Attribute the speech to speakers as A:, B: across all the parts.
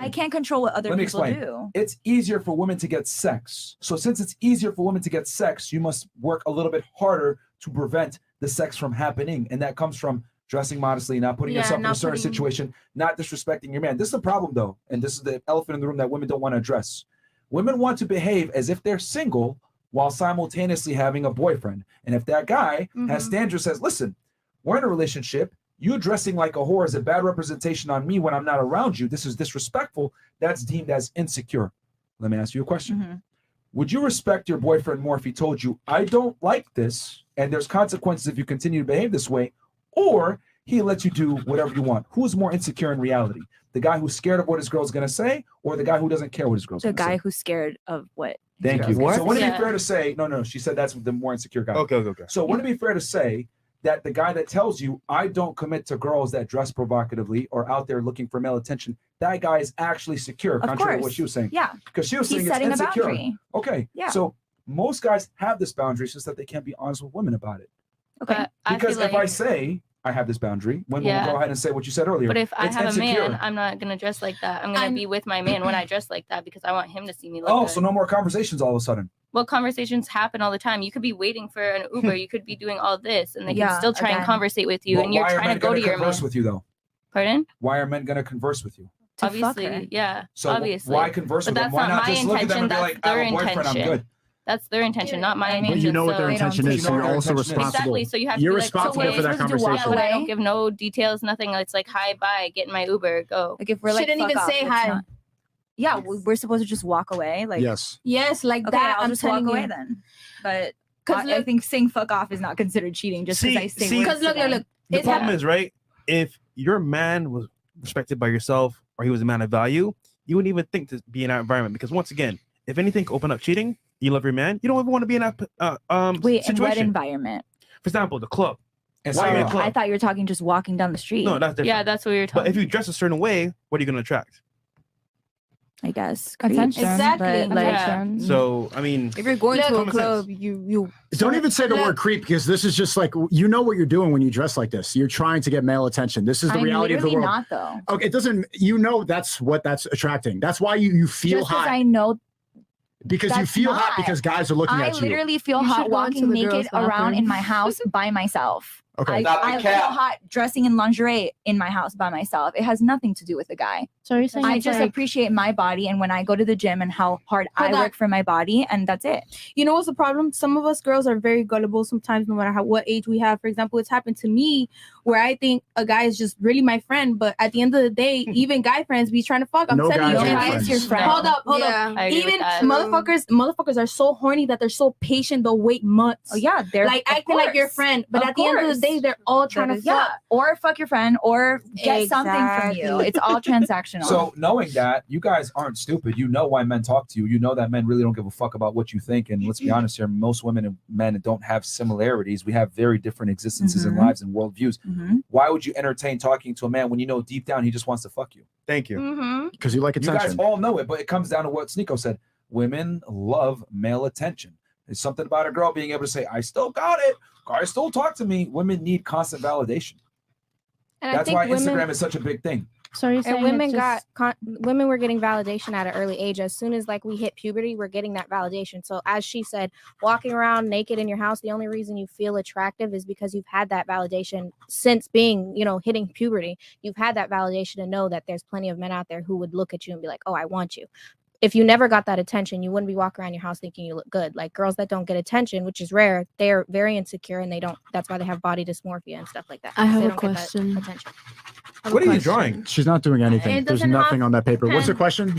A: I can't control what other people do.
B: It's easier for women to get sex. So since it's easier for women to get sex, you must work a little bit harder to prevent the sex from happening. And that comes from dressing modestly, not putting yourself in a certain situation, not disrespecting your man. This is the problem, though. And this is the elephant in the room that women don't want to address. Women want to behave as if they're single while simultaneously having a boyfriend. And if that guy has standards, says, listen, we're in a relationship. You dressing like a whore is a bad representation on me when I'm not around you. This is disrespectful. That's deemed as insecure. Let me ask you a question. Would you respect your boyfriend more if he told you, I don't like this, and there's consequences if you continue to behave this way, or he lets you do whatever you want? Who's more insecure in reality? The guy who's scared of what his girl's going to say, or the guy who doesn't care what his girl's going to say?
A: The guy who's scared of what?
B: Thank you. What? So wouldn't it be fair to say, no, she said that's the more insecure guy.
C: Okay.
B: So wouldn't it be fair to say that the guy that tells you, I don't commit to girls that dress provocatively or out there looking for male attention, that guy is actually secure, contrary to what she was saying?
A: Yeah.
B: Because she was saying it's insecure. Okay. Yeah. So most guys have this boundary, it's just that they can't be honest with women about it.
A: Okay.
B: Because if I say I have this boundary, women will go ahead and say what you said earlier.
D: But if I have
B: insecure.
D: a man, I'm not going to dress like that. I'm going to be with my man when I dress like that because I want him to see me look good.
B: So no more conversations all of a sudden.
D: Well, conversations happen all the time. You could be waiting for an Uber. You could be doing all this, and they can still try and conversate with you, and you're trying to go to your man.
B: Converse with you, though?
D: Pardon?
B: Why are men going to converse with you?
D: Obviously, yeah.
B: So
D: obviously.
B: why converse with them? Why not just look at them and be like, I have a boyfriend, I'm good?
D: That's their intention, not my intention.
E: But you know what their intention is, so you're also responsible.
D: Exactly. So you have to be
E: responsible for that conversation.
D: I don't give no details, nothing. It's like, hi, bye, get in my Uber, go.
A: Like if we're like,
F: shouldn't even say hi.
A: Yeah, we're supposed to just walk away. Like
E: yes,
F: like
A: okay,
F: that.
A: I'll just walk away then. But I think saying fuck off is not considered cheating just because I say.
F: Because look.
C: The problem is, right? If your man was respected by yourself or he was a man of value, you wouldn't even think to be in that environment. Because once again, if anything could open up cheating, you love your man, you don't ever want to be in that
A: Wait,
C: situation.
A: in what environment?
C: For example, the club.
A: Why are you club? I thought you were talking just walking down the street.
C: No, that's different.
D: Yeah, that's what you're talking.
C: But if you dress a certain way, what are you going to attract?
A: I guess
F: attention. Exactly.
C: So I mean,
F: if you're going to a club, you
E: don't even say the word creep, because this is just like, you know what you're doing when you dress like this. You're trying to get male attention. This is the reality of the world.
A: Not though.
E: Okay, it doesn't. You know that's attracting. That's why you feel
A: just
E: hot.
A: I know.
E: Because you feel hot because guys are looking at you.
A: I literally feel hot walking naked around in my house by myself.
E: Okay.
A: I feel hot dressing in lingerie in my house by myself. It has nothing to do with the guy.
F: So you're saying
A: I just appreciate my body and when I go to the gym and how hard I work for my body, and that's it.
F: You know what's the problem? Some of us girls are very gullible sometimes, no matter what age we have. For example, it's happened to me where I think a guy is just really my friend, but at the end of the day, even guy friends be trying to fuck. I'm telling you,
A: it's your friend.
F: Hold up. Even motherfuckers are so horny that they're so patient. They'll wait months.
A: Oh yeah, they're
F: like acting like your friend, but at the end of the day, they're all trying to fuck.
A: Or fuck your friend, or get something from you. It's all transactional.
B: So knowing that, you guys aren't stupid. You know why men talk to you. You know that men really don't give a fuck about what you think. And let's be honest here, most women and men don't have similarities. We have very different existences and lives and worldviews. Why would you entertain talking to a man when you know deep down he just wants to fuck you?
C: Thank you.
E: Because you like attention.
B: You guys all know it, but it comes down to what Sneeko said. Women love male attention. There's something about a girl being able to say, I still got it. Guys still talk to me. Women need constant validation.
G: And
B: that's why Instagram is such a big thing.
G: So you're saying women were getting validation at an early age. As soon as like we hit puberty, we're getting that validation. So as she said, walking around naked in your house, the only reason you feel attractive is because you've had that validation since being, hitting puberty. You've had that validation to know that there's plenty of men out there who would look at you and be like, oh, I want you. If you never got that attention, you wouldn't be walking around your house thinking you look good. Like girls that don't get attention, which is rare, they're very insecure and that's why they have body dysmorphia and stuff like that.
F: I have a question.
C: What are you drawing?
E: She's not doing anything. There's nothing on that paper. What's the question?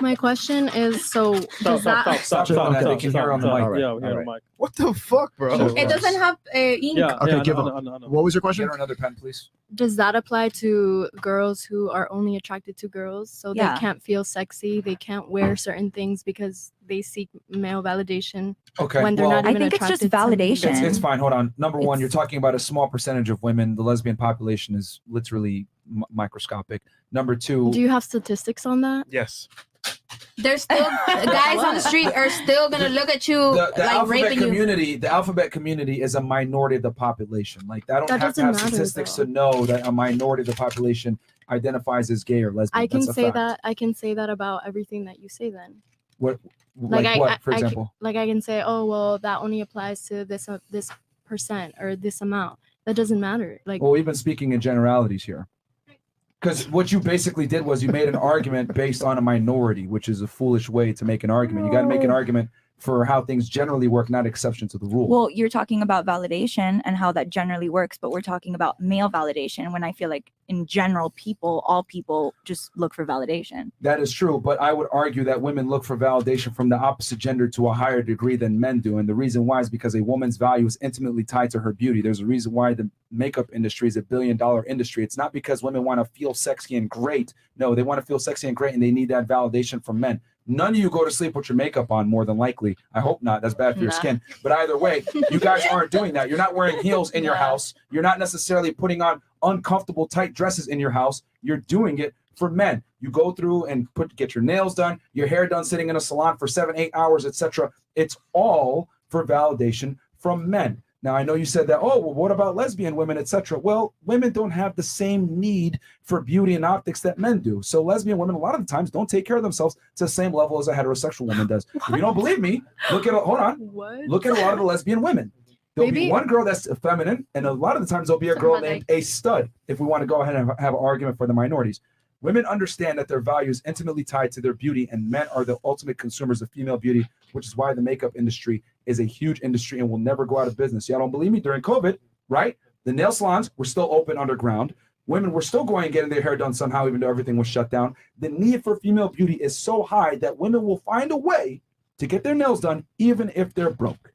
F: My question is, so
B: stop. They can hear on the mic.
C: Yeah, we hear on the mic. What the fuck, bro?
F: It doesn't have ink.
E: Okay, give up. What was your question?
B: Get her another pen, please.
H: Does that apply to girls who are only attracted to girls? So they can't feel sexy, they can't wear certain things because they seek male validation.
B: Okay.
H: When they're not even
A: I think it's just validation.
B: It's fine. Hold on. Number one, you're talking about a small percentage of women. The lesbian population is literally microscopic. Number two.
H: Do you have statistics on that?
C: Yes.
F: there's still guys on the street are still gonna look at you
B: the
F: like
B: alphabet
F: raping
B: community.
F: you.
B: The alphabet community is a minority of the population. Like I don't
H: That
B: have to have
H: doesn't matter,
B: statistics
H: though.
B: to know that a minority of the population identifies as gay or lesbian.
H: I can
B: That's a
H: say
B: fact.
H: that. I can say that about everything that you say. Then,
B: What? Like what, for example?
H: like I can say, oh well, that only applies to this percent or this amount. That doesn't matter. Like,
B: Well, we've been speaking in generalities here. Because what you basically did was you made an argument based on a minority, which is a foolish way to make an argument. You got to make an argument for how things generally work, not exception to the rule.
A: Well, you're talking about validation and how that generally works, but we're talking about male validation when I feel like in general, all people just look for validation.
B: That is true, but I would argue that women look for validation from the opposite gender to a higher degree than men do. And the reason why is because a woman's value is intimately tied to her beauty. There's a reason why the makeup industry is $1 billion industry. It's not because women want to feel sexy and great. No, they want to feel sexy and great, and they need that validation from men. None of you go to sleep with your makeup on, more than likely. I hope not. That's bad for your skin. But either way, you guys aren't doing that. You're not wearing heels in your house. You're not necessarily putting on uncomfortable tight dresses in your house. You're doing it for men. You go through and get your nails done, your hair done, sitting in a salon for 7-8 hours, etc. It's all for validation from men. Now, I know you said that, oh, well, what about lesbian women, etc.? Well, women don't have the same need for beauty and optics that men do. So lesbian women, a lot of the times, don't take care of themselves to the same level as a heterosexual woman does. If you don't believe me, look at a lot of the lesbian women. There'll be one girl that's feminine, and a lot of the times there'll be a girl named a stud, if we want to go ahead and have an argument for the minorities. Women understand that their value is intimately tied to their beauty, and men are the ultimate consumers of female beauty, which is why the makeup industry is a huge industry and will never go out of business. Y'all don't believe me? During COVID, right? The nail salons were still open underground. Women were still going and getting their hair done somehow, even though everything was shut down. The need for female beauty is so high that women will find a way to get their nails done, even if they're broke.